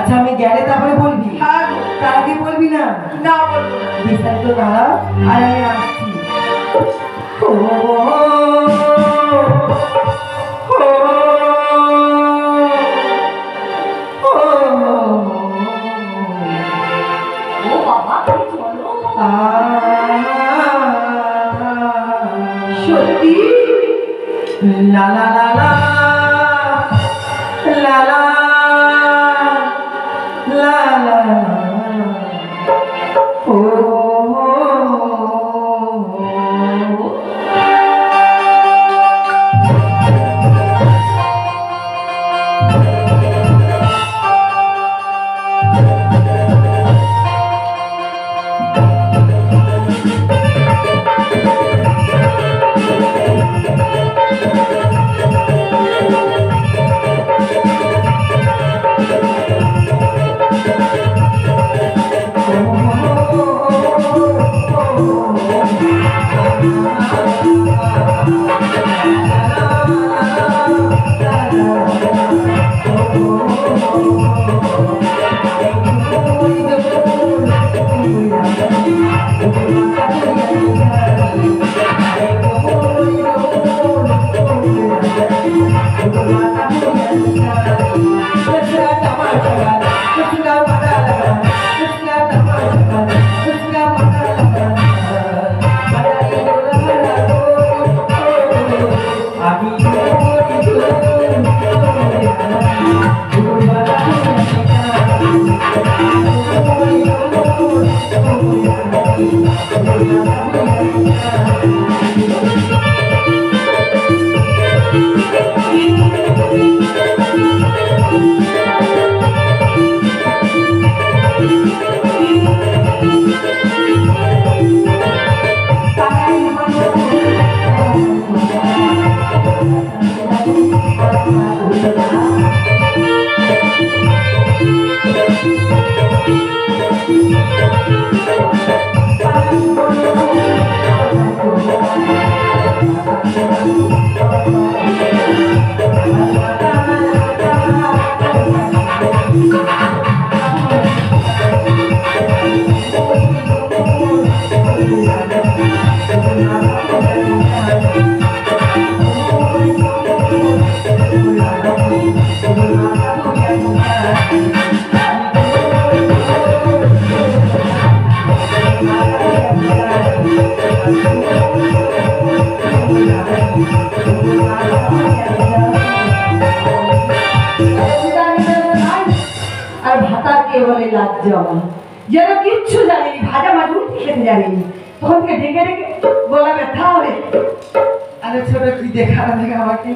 আচ্ছা আমি গেলে তারপরে বলবি? হ্যাঁ তার আগে বলবি না? না বলবো না। বিস্তারিত দাঁড়া আর আমি আসছি। ও বাবা চলো সত্যি লা লা লা লা লা লা লা লা ও যেন কিচ্ছু জানেনি, ভাজা মাছ উঠতে খেতে জানেনি, তখন থেকে ডেকে ডেকে গলা ব্যথা হবে। আরে ছোট তুই দেখা দেখা আমাকে।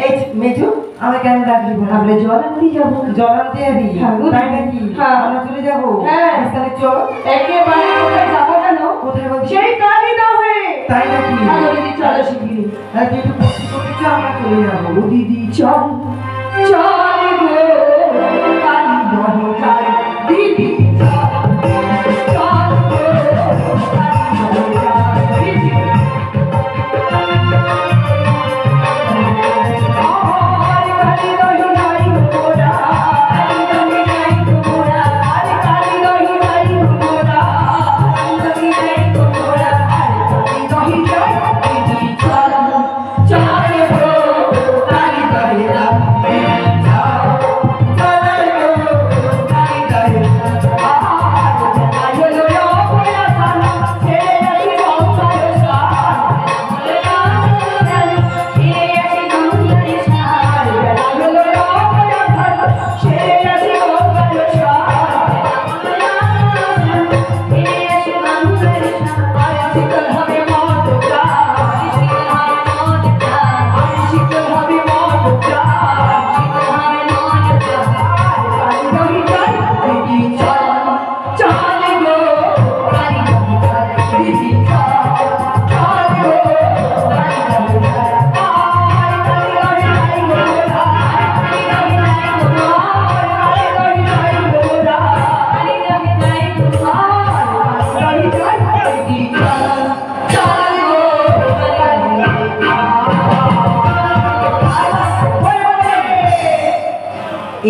এই মেজু আমরা কেন ডাকলি? আমরা জল আনতে যাবো। জল আনতে যাবি? তাই নাকি? হ্যাঁ। আমরা চলে যাবো? হ্যাঁ। তাহলে চল। একেবারে কোথায় যাবো জানো? কোথায় বলছি? সেই কালী না হয়ে। তাই নাকি? দিদি চলো শিগগিরি। আর তুই একটু বসে বসে চল, আমরা চলে যাবো। ও দিদি চল চল গো কালী নহে যায় দিদি চল চল গো কালী নহে যায় দিদি।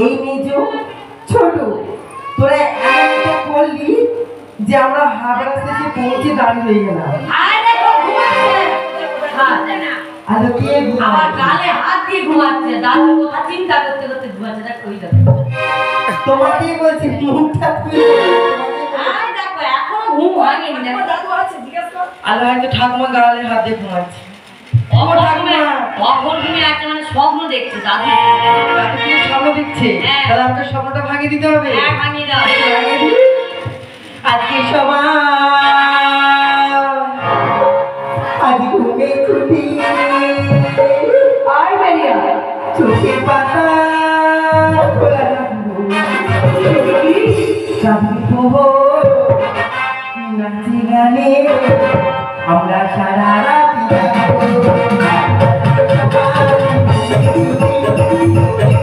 এই মেজো ছোট তোরা এমনটা করলি যে আমরা হাবড়া থেকে পৌঁছে দাঁড়িয়ে হয়ে গেলাম। আয় দেখো ঘুমাচ্ছে। হ্যাঁ। আর কে আমার গালে হাত দিয়ে ঘুমাচ্ছে, দাদুর কথা চিন্তা করতে করতে ঘুমাচ্ছে। দেখ কই যাবে। তোমাকে বলছি মুখটা তুই আয় দেখো এখনো ঘুম ভাঙেনি। দেখো দাদু আছে, জিজ্ঞেস কর। আল্লাহ হয়তো ঠাকুমা গালে হাত দিয়ে ঘুমাচ্ছে। কখন তুমি একটা মানে স্বপ্ন দেখছো দাদু? তাতে কি স্বপ্ন দেখছে? হ্যাঁ। তাহলে আমাকে স্বপ্নটা ভাঙিয়ে দিতে হবে। হ্যাঁ ভাঙিয়ে দাও। আজকে সবাই আজ ঘুমে ছুটি আয় বেরিয়া চোখের পাতা খোলা রাখবো চাঁদের প্রহর নাচে গানে আমরা সারা রাতি জাগবো।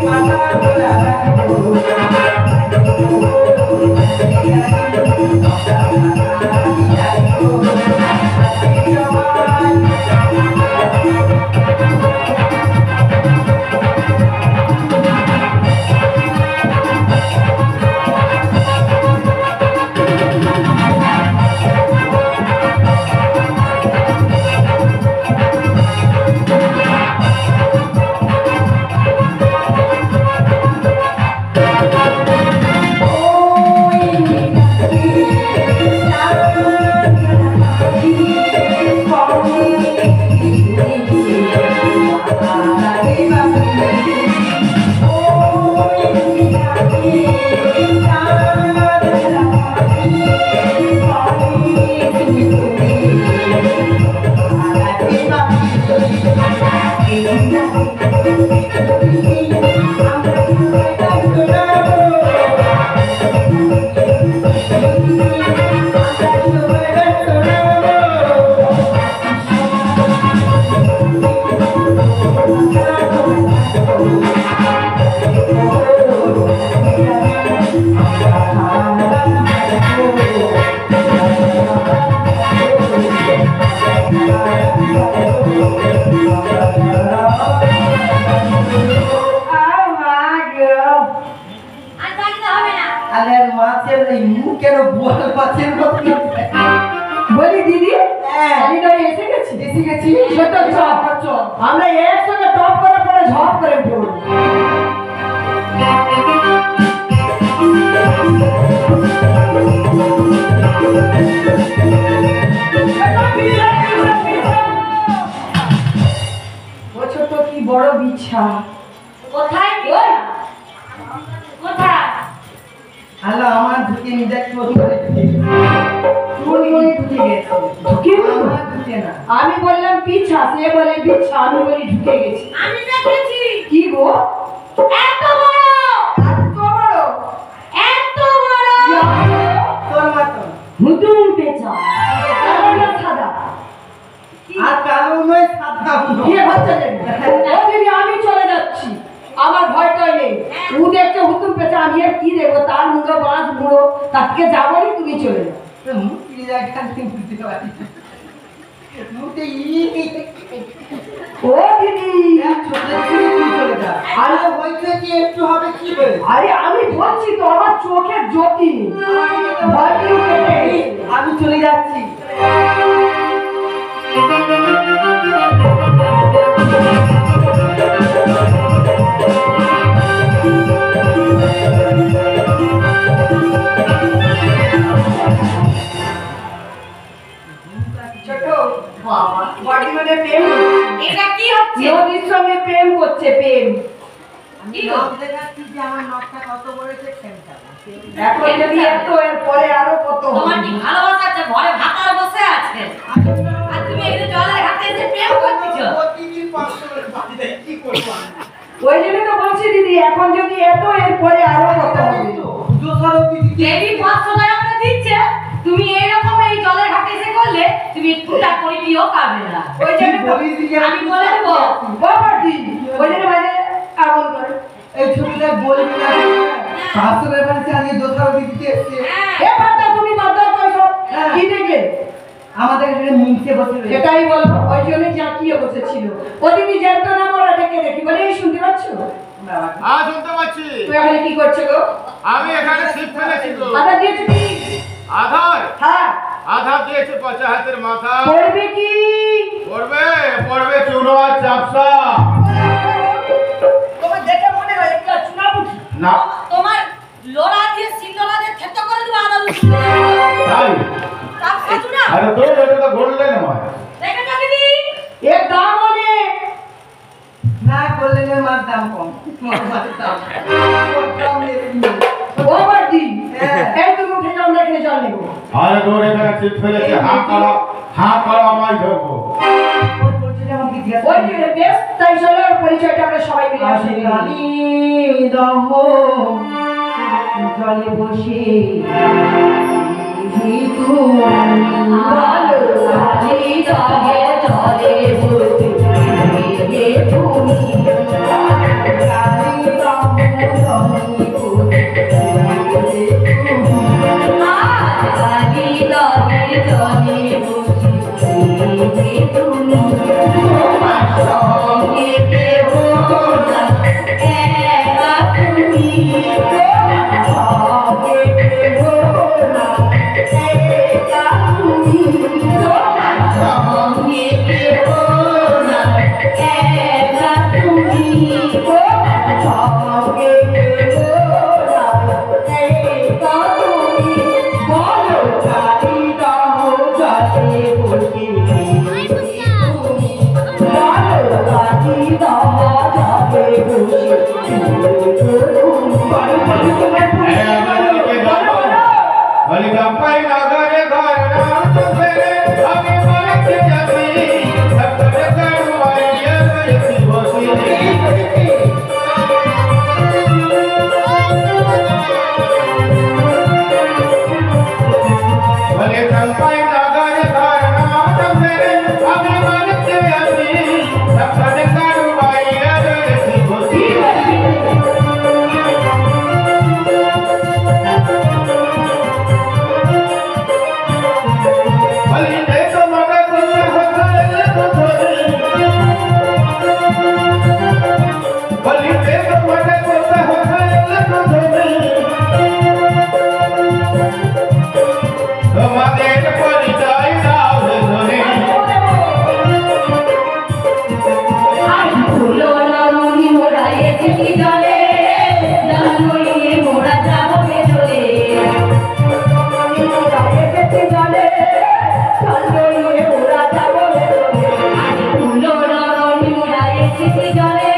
পাতা খোলা রাখবো মাছের এই মুখ কেন বোয়াল মাছের মতো বলি দিদি, হ্যাঁ। আমি তো এসে গেছি। এসে গেছি ছোট চপ আমরা একসঙ্গে টপ করে পরে ঝপ করে পড়ব। ও ছোট কি বড় বিছা। কোথায় ওই কোথায়? আল্লাহ আমার ঢুকে নি দেখ চোখ করে ঢুকে গেছে। ঢুকে আমার ঢুকে না। আমি বললাম পিছা, সে বলে বিছা, আমি বলি ঢুকে গেছি। আমি দেখেছি। কি গো? এত বড়, এত বড়, এত বড় তোর মতো হুতুম পেঁচা, কালো না সাদা? আর কালো নয় সাদা কি হচ্ছে দেখি? ও দিদি আমি চলে যাচ্ছি, আমার ভয়টাই নেই। ও দেখছে হুতুম পেঁচা, আমি আর কি দেখবো? তার মুড়ো বাঁশ মুড়ো, তার থেকে যাবো নি, তুমি চলে যাও। মুখ কি যায় খালি বুঝতে পারি মুখে ও দিদি ছোট চলে যা আর হইছে কি একটু হবে কি হয়েছে? আরে আমি বলছি তো, আমার চোখের জ্যোতি ভয় পেয়ে গেছে। আমি চলে যাচ্ছি। ছোট বাবা বডি মানে প্রেম, এটা কি হচ্ছে? নদীর সঙ্গে প্রেম করছে, প্রেম। আমি নখ দেখাচ্ছি যে আমার নখটা কত বড় দেখছেন এখন যদি এত, এর পরে আরো কত তোমার কি ভালোবাসা আছে? ঘরে ভাতার বসে আছে আর তুমি এখানে জলের ঘাটে এসে প্রেম করতেছো। প্রতিদিন 500 করে বাড়িতে কি করব আমি? ওই জন্য তো বলছি দিদি, এখন যদি এত, এর পরে আরো কত হবে? দোষারোপি দিতে দেবী 500 টাকা করে দিচ্ছে, তুমি এইরকম এই জলের ঘাটে এসে করলে তুমি টুটা করে দিও পাবে না। ওই জন্য তো বলি দিকে আমি বলে দেবো। বাবা দি ওই জন্য মানে এমন করে। এই ছোটটা বলবি না 500 করে বাড়িতে আজকে দোষারোপি দিতে এসেছে। এ বাবা তুমি বাদ দাও সব। হ্যাঁ। কি দেখে? আমাদের এখানে মুখে বসে রয়েছে। সেটাই বলো, ওই জন্য জাকিয়ে বসেছিল। ও দিদি জানতো না, বড় ডেকে দেখি বলে, এই শুনতে পাচ্ছ? বাবা হ্যাঁ শুনতে পাচ্ছি। তুই এখানে কি করছো গো? আমি এখানে ছিপ ফেলেছি গো। আদা দিয়েছো কি? আধার হ্যাঁ। আধার দিয়েছে পচা হাতের মাথা। পড়বে কি? পড়বে পড়বে চুনো আর চাপসা। তোমার দেখে মনে হয় একটা চুনাপুটি। না তোমার লোড়া দিয়ে সিলোড়া দিয়ে থেতো করে দিবা আদা তাই? তাপ খাচ্ছো না আরে তো এটা তো গোল্ডেন হয়। দেখে না দিদি এর দাম অনেক। না করলে মার দাম কম মার দাম বেশি। ও বাড়ি। হ্যাঁ। এই তুমি উঠে যাও, আমরা এখানে জল নেবো। আরে তোর এখানে ছিপ ফেলেছে, হাঁ করো আমায় ধরবো। ওর পরিচয়টা আমাকে জিজ্ঞাসা ওই করো। যে বেশ, তাই চলো ওর পরিচয়টা আমরা সবাই মিলে আসি। কালী দহ জলে বসে ভালো কালী দহে জলে বসে হে তুমি। কালী দহ কালী দহে জলে বসে হে তুমি। তোমার সঙ্গে কেহ না, একা তুমি। তোমার সঙ্গে কেহ না, একা তুমি। তোমার সঙ্গে কেহ না, একা তুমি। তোমার সঙ্গে কেহ না, একা তুমি। বলো কালী দহ জলে বসে হে তুমি। বলো কালী দহ জলে বসে হে তুমি। বলো বলো তোমার পরিচয় বলো। বলি গম্পাই নগরে ঘর নাম চলে আমি বলতে যাচ্ছি সত্তর করুয়াইয়া বসি বসি। বলে গম্পাই নগরে ঘর নাম চলে আমি বলতে যাচ্ছি সত্তর করুয়াইয়া বসি বসি। বলি দেখো মনে করলে হতালে ধরে। বলি দেখো মনে করলে হতালে ধরে। তোমাদের পরিচয় দাও রে ধরে। আর ফুলো রঙি মোরা এসেছি জলে, রঙিয়ে মোরা যাবো চলে। মোরা এসেছি জলে, রঙিয়ে মোরা যাবো চলে। আর ফুলো রঙি মোরা এসেছি জলে,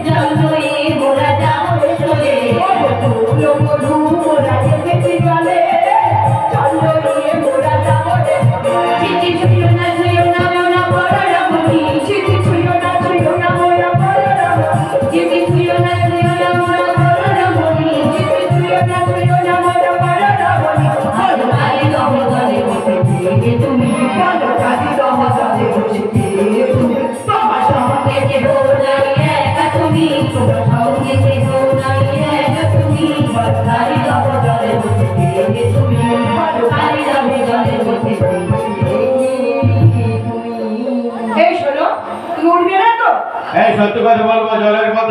রঙিয়ে মোরা যাবো চলে। ফুলো মধু মোরা এসেছি জলে, রঙিয়ে মোরা যাবো চলে। চিঠি ছুঁয়ো না মোরা বড় রমণী, চিঠি ছুঁয়ো না মোরা বড় রমণী, চিঠি ছুঁয়ো না মোরা বড় রমণী, চিঠি ছুঁয়ো না মোরা বড় রমণী। ভালো কালী দহ জলে বসে হে তুমি। ভালো কালী দহ জলে বসে হে তুমি। তোমার সঙ্গে কেহ নাই, একা তুমি। তোমার সঙ্গে কেহ নাই, একা তুমি। ভালো কালী দহ জলে বসে হে তুমি। ভালো কালী দহ জলে বসে হে তুমি। এই শোনো, তুমি উঠবে না তো? এই সত্যি কথা বলবো, জলের মধ্যে